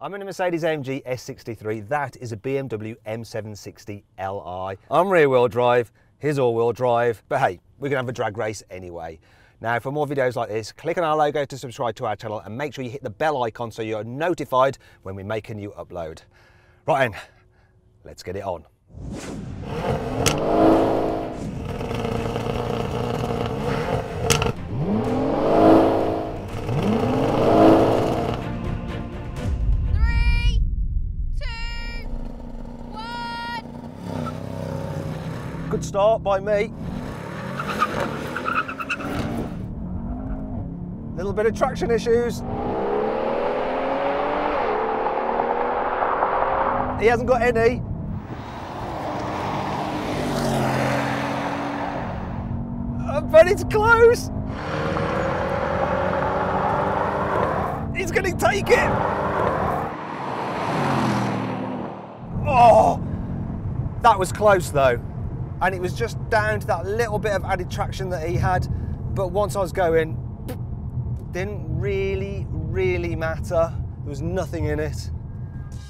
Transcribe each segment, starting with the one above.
I'm in a Mercedes-AMG S63. That is a BMW M760 Li. I'm rear-wheel drive, his all-wheel drive, but hey, we're gonna have a drag race anyway. Now, for more videos like this, click on our logo to subscribe to our channel and make sure you hit the bell icon so you're notified when we make a new upload. Right then, let's get it on. Good start by me. Little bit of traction issues. He hasn't got any. But it's close. He's going to take it. Oh, that was close though. And it was just down to that little bit of added traction that he had. But once I was going, didn't really matter. There was nothing in it.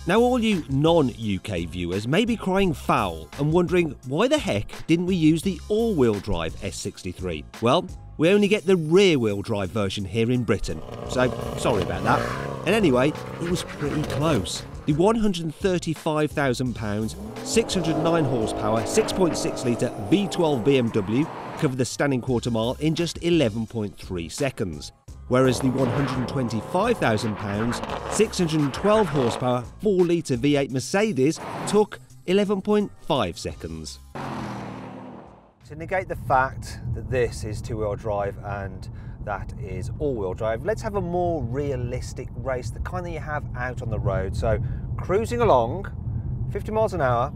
Now all you non-UK viewers may be crying foul and wondering why the heck didn't we use the all-wheel drive S63? Well, we only get the rear-wheel drive version here in Britain, so sorry about that. And anyway, it was pretty close. The £135,000, 609 horsepower, 6.6 litre V12 BMW covered the standing quarter mile in just 11.3 seconds. Whereas the £125,000, 612 horsepower, 4 litre V8 Mercedes took 11.5 seconds. To negate the fact that this is two-wheel drive and that is all-wheel drive, let's have a more realistic race, the kind that you have out on the road. So cruising along, 50 miles an hour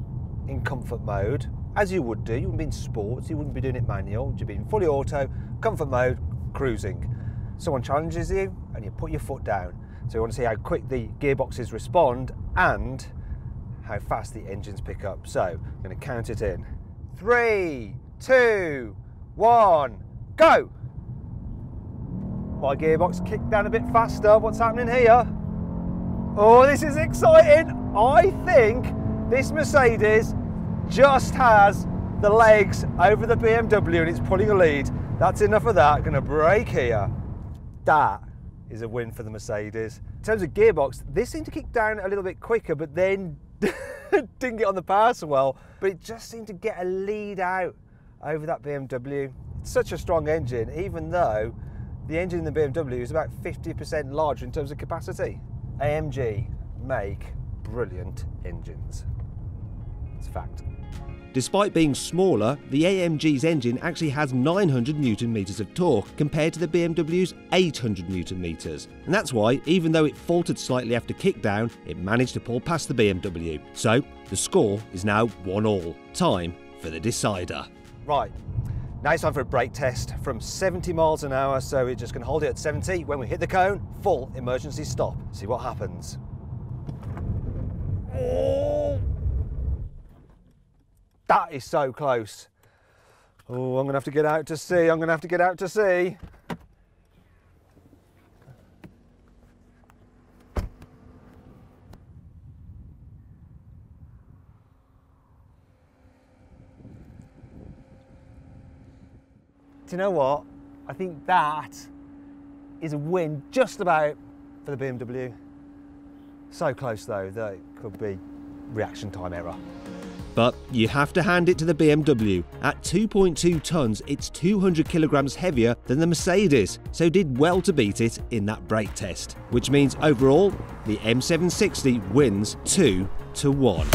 in comfort mode, as you would do. You wouldn't be in sports, you wouldn't be doing it manual, you'd be in fully auto, comfort mode, cruising. Someone challenges you and you put your foot down. So you want to see how quick the gearboxes respond and how fast the engines pick up. So I'm going to count it in. 3, 2, 1, go! My gearbox kicked down a bit faster. What's happening here? Oh, this is exciting. I think this Mercedes just has the legs over the BMW and it's pulling a lead. That's enough of that. Going to brake here. That is a win for the Mercedes. In terms of gearbox, this seemed to kick down a little bit quicker, but then didn't get on the power so well. But it just seemed to get a lead out over that BMW. It's such a strong engine, even though the engine in the BMW is about 50% larger in terms of capacity. AMG make brilliant engines. It's a fact. Despite being smaller, the AMG's engine actually has 900 Nm of torque compared to the BMW's 800 Nm. And that's why, even though it faltered slightly after kickdown, it managed to pull past the BMW. So, the score is now 1-1. Time for the decider. Right, now it's time for a brake test from 70 miles an hour, so we're just going to hold it at 70. When we hit the cone, full emergency stop. See what happens. Oh! That is so close. Oh, I'm going to have to get out to see. I'm going to have to get out to see. Do you know what? I think that is a win just about for the BMW. So close though that it could be reaction time error. But you have to hand it to the BMW. At 2.2 tonnes, it's 200 kilograms heavier than the Mercedes, so did well to beat it in that brake test. Which means overall, the M760 wins 2-1.